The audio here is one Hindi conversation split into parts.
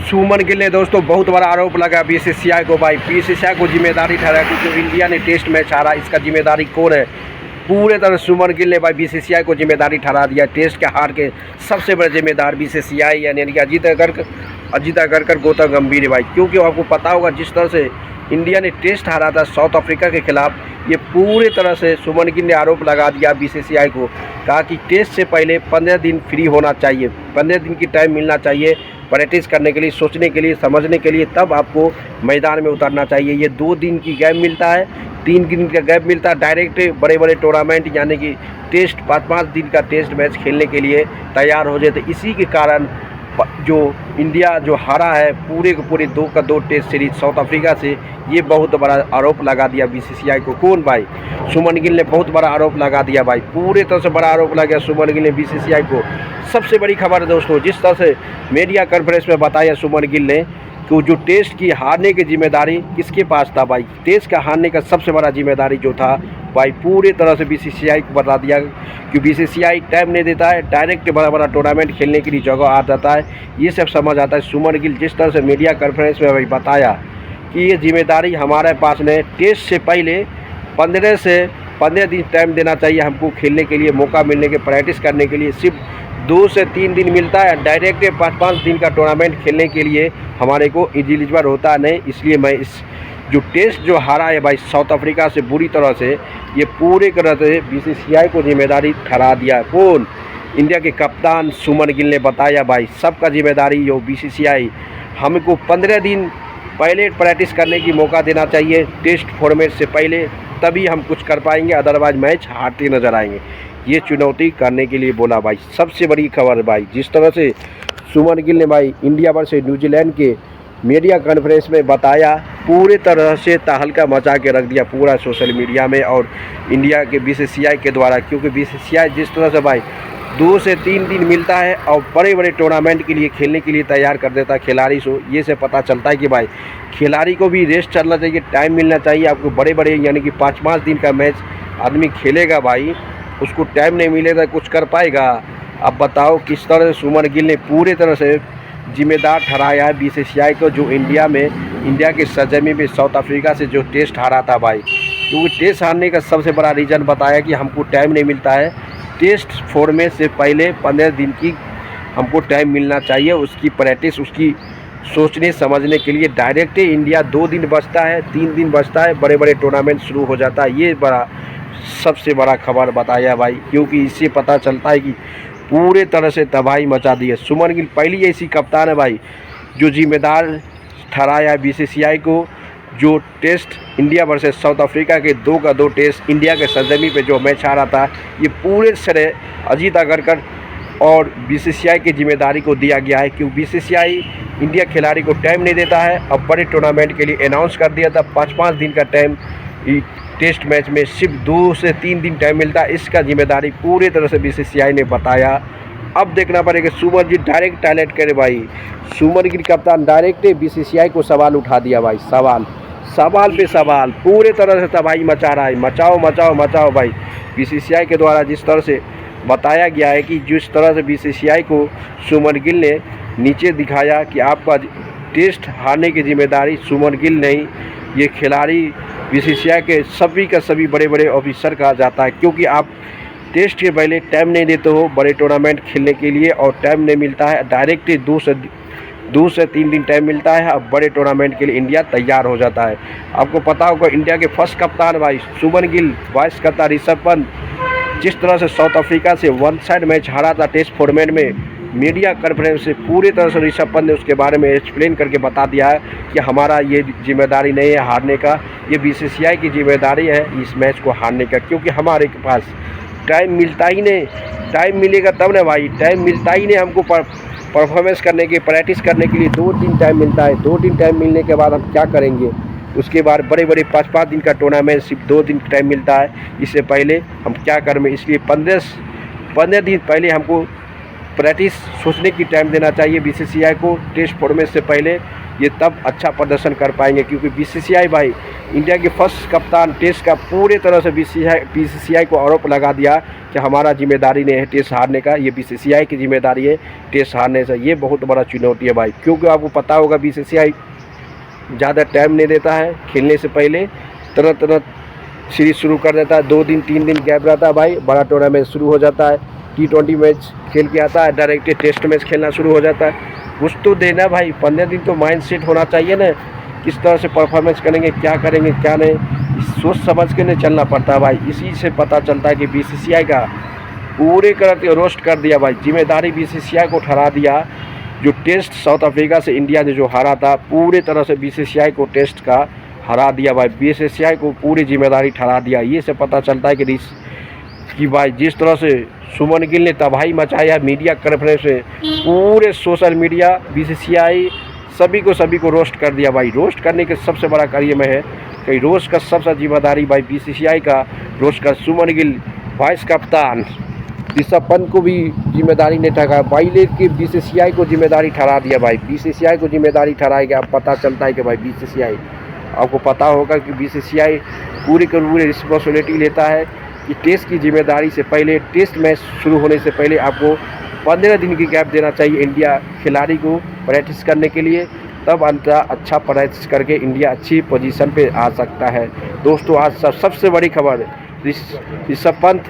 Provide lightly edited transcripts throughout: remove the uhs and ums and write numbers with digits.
सुमन गिल ने दोस्तों बहुत बड़ा आरोप लगा बीसीसीआई को भाई। बीसीसीआई को जिम्मेदारी ठहराया क्योंकि जो इंडिया ने टेस्ट मैच हारा, इसका जिम्मेदारी कौन है? पूरे तरह सुमन गिल ने भाई बीसीसीआई को जिम्मेदारी ठहरा दिया। टेस्ट के हार के सबसे बड़े जिम्मेदार बीसीसीआई यानी कि अजीत अगरकर, गौतम गंभीर है भाई। क्योंकि आपको पता होगा जिस तरह से इंडिया ने टेस्ट हारा था साउथ अफ्रीका के खिलाफ, ये पूरे तरह से सुमन गिल ने आरोप लगा दिया बीसीसीआई को। कहा कि टेस्ट से पहले 15 दिन फ्री होना चाहिए, 15 दिन की टाइम मिलना चाहिए प्रैक्टिस करने के लिए, सोचने के लिए, समझने के लिए, तब आपको मैदान में उतरना चाहिए। ये 2 दिन की गैप मिलता है, 3 दिन का गैप मिलता है, डायरेक्ट बड़े बड़े टूर्नामेंट यानी कि टेस्ट 5-5 दिन का टेस्ट मैच खेलने के लिए तैयार हो जाते। इसी के कारण जो इंडिया जो हारा है पूरे के पूरे 2 का 2 टेस्ट सीरीज साउथ अफ्रीका से, ये बहुत बड़ा आरोप लगा दिया बीसीसीआई को। कौन भाई? सुमन गिल ने बहुत बड़ा आरोप लगा दिया भाई। पूरे तरह से बड़ा आरोप लगा सुमन गिल ने बीसीसीआई को। सबसे बड़ी खबर है दोस्तों, जिस तरह से मीडिया कॉन्फ्रेंस में बताया सुमन गिल ने कि जो टेस्ट की हारने की जिम्मेदारी किसके पास था भाई। टेस्ट का हारने का सबसे बड़ा जिम्मेदारी जो था भाई, पूरे तरह से बीसीसीआई को बता दिया कि बीसीसीआई टाइम नहीं देता है, डायरेक्ट बड़ा बड़ा टूर्नामेंट खेलने के लिए जगह आ जाता है। ये सब समझ आता है। सुमन गिल जिस तरह से मीडिया कॉन्फ्रेंस में भाई बताया कि ये जिम्मेदारी हमारे पास नहीं, टेस्ट से पहले 15 से 15 दिन टाइम देना चाहिए हमको खेलने के लिए, मौका मिलने के, प्रैक्टिस करने के लिए। सिर्फ 2 से 3 दिन मिलता है, डायरेक्ट 5-5 दिन का टूर्नामेंट खेलने के लिए हमारे को एलिजिबल होता नहीं। इसलिए मैं इस जो टेस्ट जो हारा है भाई साउथ अफ्रीका से बुरी तरह से, ये पूरे तरह से बीसीसीआई को जिम्मेदारी ठहरा दिया। कौन? इंडिया के कप्तान सुमन गिल ने बताया भाई सबका जिम्मेदारी यो बीसीसीआई। हमको 15 दिन पहले प्रैक्टिस करने की मौका देना चाहिए टेस्ट फॉर्मेट से पहले, तभी हम कुछ कर पाएंगे, अदरवाइज मैच हारते नजर आएंगे। ये चुनौती करने के लिए बोला भाई। सबसे बड़ी खबर भाई, जिस तरह से सुमन गिल ने भाई इंडिया वर्सेस न्यूजीलैंड के मीडिया कॉन्फ्रेंस में बताया, पूरे तरह से तहलका मचा के रख दिया पूरा सोशल मीडिया में और इंडिया के बीसीसीआई के द्वारा। क्योंकि बीसीसीआई जिस तरह से भाई 2 से 3 दिन मिलता है और बड़े बड़े टूर्नामेंट के लिए खेलने के लिए तैयार कर देता है खिलाड़ी को। ये से पता चलता है कि भाई खिलाड़ी को भी रेस्ट चलना चाहिए, टाइम मिलना चाहिए आपको। बड़े बड़े यानी कि 5-5 दिन का मैच आदमी खेलेगा भाई, उसको टाइम नहीं मिलेगा, कुछ कर पाएगा? अब बताओ किस तरह से सुमन गिल ने पूरे तरह से जिम्मेदार ठहराया है बीसीसीआई को, जो इंडिया के सरजमी में साउथ अफ्रीका से जो टेस्ट हारा था भाई। क्योंकि टेस्ट हारने का सबसे बड़ा रीज़न बताया कि हमको टाइम नहीं मिलता है, टेस्ट फॉर्मेट से पहले 15 दिन की हमको टाइम मिलना चाहिए, उसकी प्रैक्टिस, उसकी सोचने समझने के लिए। डायरेक्ट इंडिया 2 दिन बचता है, 3 दिन बचता है, बड़े बड़े टूर्नामेंट शुरू हो जाता है। ये सबसे बड़ा खबर बताया भाई, क्योंकि इससे पता चलता है कि पूरे तरह से तबाही मचा दी है। सुमन गिल पहली ऐसी कप्तान है भाई जो जिम्मेदार ठहराया है बीसीसीआई को। जो test India versus South Africa के 2 का 2 टेस्ट इंडिया के सरजमी पे जो मैच हारा था, ये पूरे श्रेय अजीत अगरकर और बीसीसीआई की जिम्मेदारी को दिया गया है। क्योंकि बीसीसीआई इंडिया खिलाड़ी को टाइम नहीं देता है। अब बड़े टूर्नामेंट के लिए अनाउंस कर दिया था 5-5 दिन का टाइम, टेस्ट मैच में सिर्फ 2 से 3 दिन टाइम मिलता है। इसका जिम्मेदारी पूरे तरह से बीसीसीआई ने बताया। अब देखना पड़ेगा सुमन गिल डायरेक्ट टॉयलेट करे भाई। सुमन गिल कप्तान डायरेक्ट बीसीसीआई को सवाल उठा दिया भाई, सवाल पे सवाल, पूरे तरह से तबाही मचा रहा है। मचाओ भाई। बीसीसीआई के द्वारा जिस तरह से बताया गया है कि जिस तरह से बीसीसीआई को सुमन गिल ने नीचे दिखाया कि आपका टेस्ट हारने की जिम्मेदारी सुमन गिल नहीं, ये खिलाड़ी बीसीसीआई के सभी बड़े बड़े ऑफिसर कहा जाता है। क्योंकि आप टेस्ट के पहले टाइम नहीं देते हो बड़े टूर्नामेंट खेलने के लिए, और टाइम नहीं मिलता है, डायरेक्ट 2 से 3 दिन टाइम मिलता है। अब बड़े टूर्नामेंट के लिए इंडिया तैयार हो जाता है। आपको पता होगा इंडिया के फर्स्ट कप्तान भाई सुमन गिल, वाइस कप्तान ऋषभ पंत, जिस तरह से साउथ अफ्रीका से 1 साइड मैच हारा था टेस्ट फॉर्मेट में, मीडिया कॉन्फ्रेंस से पूरी तरह से ऋषभ पंत ने उसके बारे में एक्सप्लेन करके बता दिया है कि हमारा ये जिम्मेदारी नहीं है हारने का, ये बीसीसीआई की जिम्मेदारी है इस मैच को हारने का। क्योंकि हमारे के पास टाइम मिलता ही नहीं, टाइम मिलेगा तब ना भाई, टाइम मिलता ही नहीं हमको परफॉर्मेंस करने के, प्रैक्टिस करने के लिए 2 दिन टाइम मिलता है। 2 दिन टाइम मिलने के बाद हम क्या करेंगे? उसके बाद बड़े बड़े 5-5 दिन का टूर्नामेंट सिर्फ 2 दिन टाइम मिलता है, इससे पहले हम क्या करेंगे? इसलिए 15 दिन पहले हमको प्रैक्टिस सोचने की टाइम देना चाहिए बीसीसीआई को टेस्ट फॉर्मेट से पहले, ये तब अच्छा प्रदर्शन कर पाएंगे। क्योंकि बीसीसीआई भाई इंडिया के फर्स्ट कप्तान टेस्ट का पूरे तरह से बीसीसीआई को आरोप लगा दिया कि कि हमारा जिम्मेदारी नहीं है टेस्ट हारने का, ये बीसीसीआई की जिम्मेदारी है टेस्ट हारने से। ये बहुत बड़ा चुनौती है भाई, क्योंकि आपको पता होगा बीसीसीआई ज़्यादा टाइम नहीं देता है खेलने से पहले, तुरंत सीरीज शुरू कर देता है। 2 दिन 3 दिन गैप रहता है भाई, बड़ा टूर्नामेंट शुरू हो जाता है, T20 मैच खेल के आता है, डायरेक्ट टेस्ट मैच खेलना शुरू हो जाता है। कुछ तो देना भाई, 15 दिन तो माइंड सेट होना चाहिए ना, किस तरह से परफॉर्मेंस करेंगे, क्या करेंगे क्या नहीं, सोच समझ के नहीं चलना पड़ता है भाई। इसी से पता चलता है कि बीसीसीआई का पूरे करके रोस्ट कर दिया भाई, जिम्मेदारी बीसीसीआई को ठहरा दिया। जो टेस्ट साउथ अफ्रीका से इंडिया ने जो हारा था, पूरे तरह से बीसीसीआई को टेस्ट का हरा दिया भाई, बीसीसीआई को पूरी जिम्मेदारी ठहरा दिया। ये से पता चलता है कि भाई जिस तरह से सुमन गिल ने तबाही मचाया मीडिया कॉन्फ्रेंस में, पूरे सोशल मीडिया बीसीसीआई सभी को रोस्ट कर दिया भाई। रोस्ट करने के सबसे बड़ा कार्य में है कि रोस्ट का सबसे जिम्मेदारी भाई बीसीसीआई का रोस्ट का सुमन गिल वाइस कप्तान ऋषभ पंत को भी जिम्मेदारी नहीं ठहरा भाई, लेकिन बीसीसीआई को जिम्मेदारी ठहरा दिया भाई। बीसीसीआई को जिम्मेदारी ठहराएगा, अब पता चलता है कि भाई बीसीसीआई, आपको पता होगा कि बीसीसीआई पूरी की पूरी रिस्पॉन्सिबिलिटी लेता है कि टेस्ट की जिम्मेदारी से पहले, टेस्ट मैच शुरू होने से पहले आपको 15 दिन की गैप देना चाहिए इंडिया खिलाड़ी को प्रैक्टिस करने के लिए, तब अंततः अच्छा प्रैक्टिस करके इंडिया अच्छी पोजीशन पे आ सकता है। दोस्तों आज सबसे बड़ी खबर, ऋषभ पंत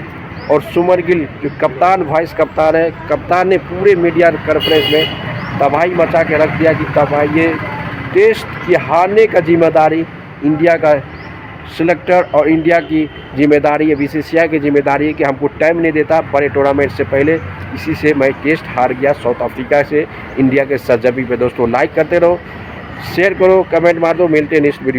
और सुमन गिल जो कप्तान वाइस कप्तान है, कप्तान ने पूरे मीडिया कॉन्फ्रेंस में तबाही मचा के रख दिया कि तबाही, ये टेस्ट की हारने का जिम्मेदारी इंडिया का सिलेक्टर और इंडिया की जिम्मेदारी है, बीसीसीआई की जिम्मेदारी है कि हमको टाइम नहीं देता बड़े टूर्नामेंट से पहले, इसी से मैं टेस्ट हार गया साउथ अफ्रीका से इंडिया के सरजमी पे। दोस्तों लाइक करते रहो, शेयर करो, कमेंट मार दो, मिलते हैं नेक्स्ट वीडियो।